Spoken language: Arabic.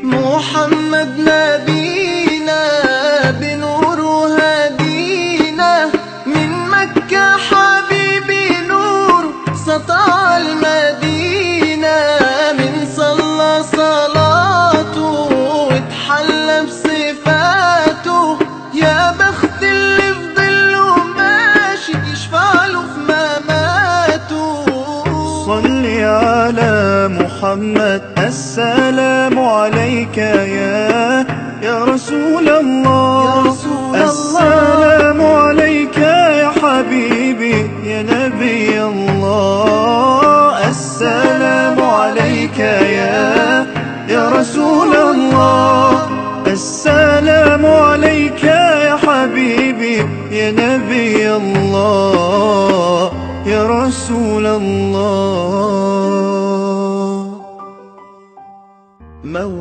محمد نبينا بنور هدينا من مكة حبيبي نور سطع المدينة من صلى صلاته واتحلى بصفاته يا بخت اللي في ظله ماشي يشفع له في مماته. صلي على محمد السلام عليك يا رسول الله. السلام عليك يا حبيبي يا نبي الله. السلام عليك يا رسول الله. السلام عليك يا حبيبي يا نبي الله يا رسول الله.